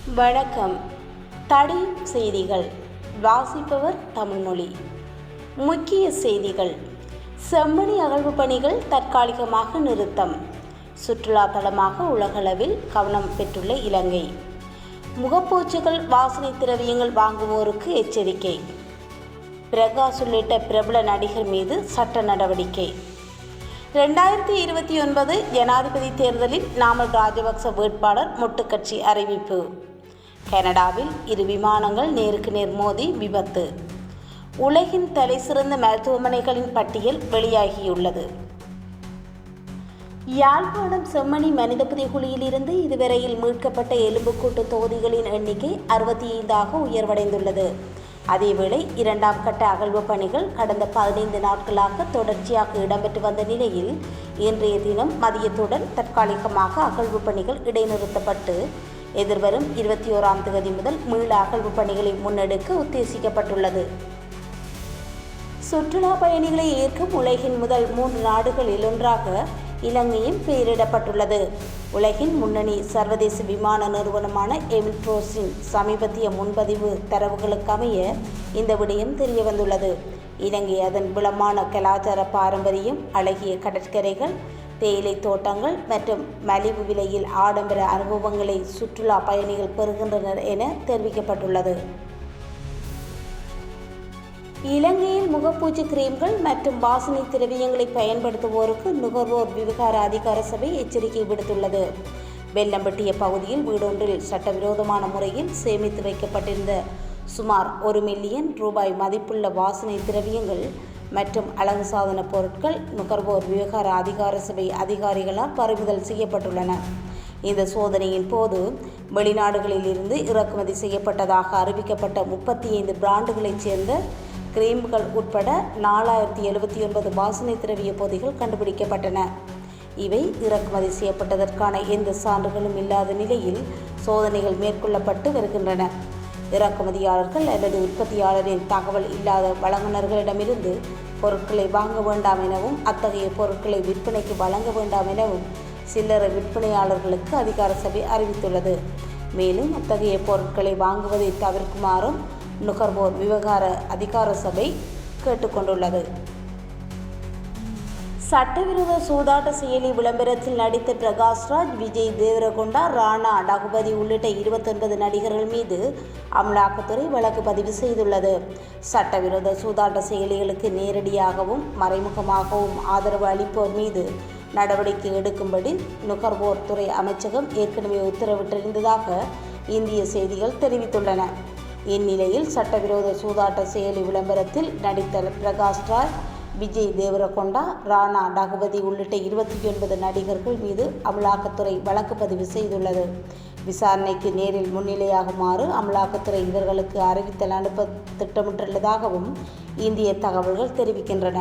வணக்கம். தடையும் செய்திகள் வாசிப்பவர் தமிழ்மொழி. முக்கிய செய்திகள். செம்மணி அகழ்வு பணிகள் தற்காலிகமாக நிறுத்தம். சுற்றுலா தலமாக உலகளவில் கவனம் பெற்றுள்ள இலங்கை. முகப்பூச்சுகள், வாசனை திரவியங்கள் வாங்குவோருக்கு எச்சரிக்கை. பிரகாஷ் உள்ளிட்ட பிரபல நடிகர் மீது சட்ட நடவடிக்கை. 2029 ஜனாதிபதி தேர்தலில் நாமல் ராஜபக்ச வேட்பாளர் மொட்டுக்கட்சி அறிவிப்பு. கனடாவில் 2 விமானங்கள் நேருக்கு நேர் மோதி விபத்து. உலகின் தலைசிறந்த மருத்துவமனைகளின் பட்டியல் வெளியாகியுள்ளது. யாழ்ப்பாணம் செம்மணி மனித புதைகுழியிலிருந்து இதுவரையில் மீட்கப்பட்ட எலும்புக்கூட்டு தொகுதிகளின் எண்ணிக்கை 65ஆக உயர்வடைந்துள்ளது. அதேவேளை 2ஆம் கட்ட அகழ்வு பணிகள் கடந்த 15 நாட்களாக தொடர்ச்சியாக இடம்பெற்று வந்த நிலையில் இன்றைய தினம் மதியத்துடன் தற்காலிகமாக அகழ்வு பணிகள் இடைநிறுத்தப்பட்டு எதிர்வரும் 21ஆம் தேதி முதல் மீள அகழ்வு பணிகளை முன்னெடுக்க உத்தேசிக்கப்பட்டுள்ளது. சுற்றுலா பயணிகளை ஏற்கும் உலகின் முதல் 3 நாடுகளில் ஒன்றாக இலங்கையும் பெயரிடப்பட்டுள்ளது. உலகின் முன்னணி சர்வதேச விமான நிறுவனமான எமிரேட்ஸின் சமீபத்திய முன்பதிவு தரவுகளுக்கமைய இந்த விடயம் தெரியவந்துள்ளது. இலங்கை அதன் விளமான கலாச்சார பாரம்பரியம், அழகிய கடற்கரைகள், தேயிலை தோட்டங்கள் மற்றும் மலிவு விலையில் ஆடம்பர அனுபவங்களை சுற்றுலா பயணிகள் பெறுகின்றனர் என தெரிவிக்கப்பட்டுள்ளது. இலங்கையில் முகப்பூச்சு கிரீம்கள் மற்றும் வாசனை திரவியங்களை பயன்படுத்துவோருக்கு நுகர்வோர் விவகார அதிகார சபை எச்சரிக்கை விடுத்துள்ளது. வெள்ளம்பட்டிய பகுதியில் வீடொன்றில் சட்டவிரோதமான முறையில் சேமித்து வைக்கப்பட்டிருந்த சுமார் 1 மில்லியன் ரூபாய் மதிப்புள்ள வாசனை திரவியங்கள் மற்றும் அழகு சாதன பொருட்கள் நுகர்வோர் விவகார அதிகார சபை அதிகாரிகளால் பறிமுதல் செய்யப்பட்டுள்ளன. இந்த சோதனையின் போது வெளிநாடுகளில் இருந்து இறக்குமதி செய்யப்பட்டதாக அறிவிக்கப்பட்ட 35 பிராண்டுகளைச் சேர்ந்த கிரீம்கள் உட்பட 4079 வாசனை திரவிய பொதிகள் கண்டுபிடிக்கப்பட்டன. இவை இறக்குமதி செய்யப்பட்டதற்கான எந்த சான்றுகளும் இல்லாத நிலையில் சோதனைகள் மேற்கொள்ளப்பட்டு வருகின்றன. இறக்குமதியாளர்கள் அல்லது உற்பத்தியாளரின் தகவல் இல்லாத வழங்குநர்களிடமிருந்து பொருட்களை வாங்க வேண்டாம் எனவும் அத்தகைய பொருட்களை விற்பனைக்கு வழங்க வேண்டாம் எனவும் சில்லறை விற்பனையாளர்களுக்கு அதிகார சபை அறிவித்துள்ளது. மேலும் அத்தகைய பொருட்களை வாங்குவதை தவிர்க்குமாறும் நுகர்வோர் விவகார அதிகார சபை கேட்டுக்கொண்டுள்ளது. சட்டவிரோத சூதாட்ட செயலி விளம்பரத்தில் நடித்த பிரகாஷ்ராஜ், விஜய் தேவரகொண்டா, ராணா டகுபதி உள்ளிட்ட 29 நடிகர்கள் மீது அமலாக்கத்துறை வழக்கு பதிவு செய்துள்ளது. சட்டவிரோத சூதாட்ட செயலிகளுக்கு நேரடியாகவும் மறைமுகமாகவும் ஆதரவு அளிப்போர் மீது நடவடிக்கை எடுக்கும்படி நுகர்வோர் துறை அமைச்சகம் ஏற்கனவே உத்தரவிட்டிருந்ததாக இந்திய செய்திகள் தெரிவித்துள்ளன. இந்நிலையில் சட்டவிரோத சூதாட்ட செயலி விளம்பரத்தில் நடித்த பிரகாஷ்ராஜ், விஜய் தேவரகொண்டா, ராணா டகுபதி உள்ளிட்ட 29 நடிகர்கள் மீது அமலாக்கத்துறை வழக்கு பதிவு செய்துள்ளது. விசாரணைக்கு நேரில் முன்னிலையாகுமாறு அமலாக்கத்துறை இவர்களுக்கு அறிவித்தல் அனுப்ப திட்டமிட்டுள்ளதாகவும் இந்திய தகவல்கள் தெரிவிக்கின்றன.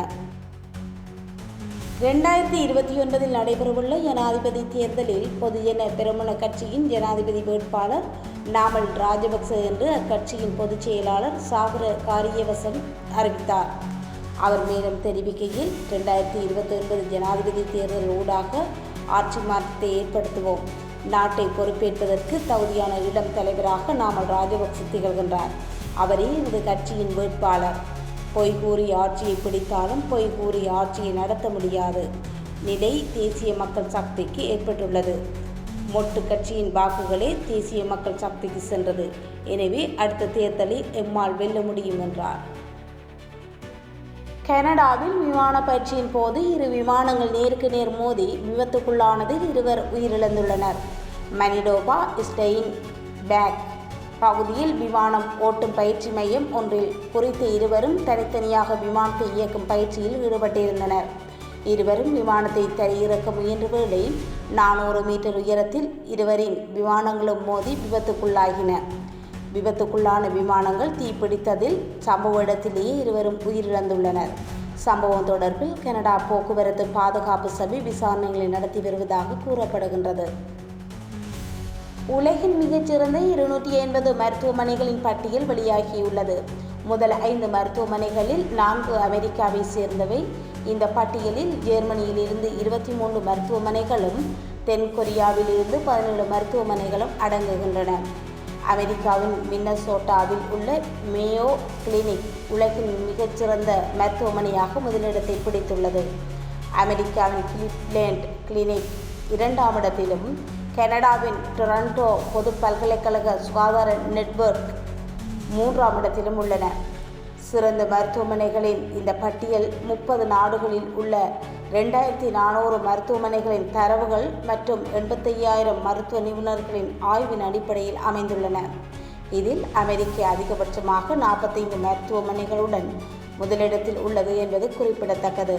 2029 நடைபெறவுள்ள ஜனாதிபதி தேர்தலில் பொதுஜன பெரமுன கட்சியின் ஜனாதிபதி வேட்பாளர் நாமல் ராஜபக்ச என்று அக்கட்சியின் பொதுச் செயலாளர் சாகர காரியவசம் அறிவித்தார். அவர் மேலும் தெரிவிக்கையில், 2029 ஜனாதிபதி தேர்தல் ஊடாக ஆட்சி மாற்றத்தை ஏற்படுத்துவோம். நாட்டை பொறுப்பேற்பதற்கு தகுதியான இளம் தலைவராக நாமல் ராஜபக்ச திகழ்கின்றார். அவரே எனது கட்சியின் வேட்பாளர். பொய் கூறி ஆட்சியை பிடித்தாலும் பொய் கூறி ஆட்சியை நடத்த முடியாது நிலை தேசிய மக்கள் சக்திக்கு ஏற்பட்டுள்ளது. மொட்டு கட்சியின் வாக்குகளே தேசிய மக்கள் சக்திக்கு சென்றது. எனவே அடுத்த தேர்தலில் எம்மால் வெல்ல முடியும் என்றார். கனடாவில் விமான பயிற்சியின் போது 2 விமானங்கள் நேருக்கு நேர் மோதி விபத்துக்குள்ளானதில் 2 உயிரிழந்துள்ளனர். மனிடோபா ஸ்டெயின் பேக் பகுதியில் விமானம் ஓட்டும் பயிற்சி மையம் ஒன்றில் குறித்த 2 தனித்தனியாக விமானத்தை இயக்கும் பயிற்சியில் ஈடுபட்டிருந்தனர். இருவரும் விமானத்தை தரையிறக்க முயன்ற வேளை 400 மீட்டர் உயரத்தில் இருவரின் விமானங்களும் மோதி விபத்துக்குள்ளாகின. விபத்துக்குள்ளான விமானங்கள் தீப்பிடித்ததில் சம்பவ இடத்திலேயே 2 உயிரிழந்துள்ளனர். சம்பவம் தொடர்பில் கனடா போக்குவரத்து பாதுகாப்பு சபை விசாரணைகளை நடத்தி வருவதாக கூறப்படுகின்றது. உலகின் மிகச்சிறந்த 250 மருத்துவமனைகளின் பட்டியல் வெளியாகியுள்ளது. முதல் 5 மருத்துவமனைகளில் 4 அமெரிக்காவை சேர்ந்தவை. இந்த பட்டியலில் ஜெர்மனியிலிருந்து 23 மருத்துவமனைகளும் தென்கொரியாவிலிருந்து 17 மருத்துவமனைகளும் அடங்குகின்றன. அமெரிக்காவின் மின்னசோட்டாவில் உள்ள மேயோ கிளினிக் உலகின் மிகச்சிறந்த மருத்துவமனையாக முதலிடத்தை பிடித்துள்ளது. அமெரிக்காவின் கிளீவ்லேண்ட் கிளினிக் 2ஆம் இடத்திலும், கனடாவின் டொரண்டோ பொது பல்கலைக்கழக சுகாதார நெட்வொர்க் 3ஆம் இடத்திலும் உள்ளன. சிறந்த மருத்துவமனைகளின் இந்த பட்டியல் 30 நாடுகளில் உள்ள 2400 மருத்துவமனைகளின் தரவுகள் மற்றும் 85,000 மருத்துவ நிபுணர்களின் ஆய்வின் அடிப்படையில் அமைந்துள்ளன. இதில் அமெரிக்கா அதிகபட்சமாக 45 மருத்துவமனைகளுடன் முதலிடத்தில் உள்ளது என்பது குறிப்பிடத்தக்கது.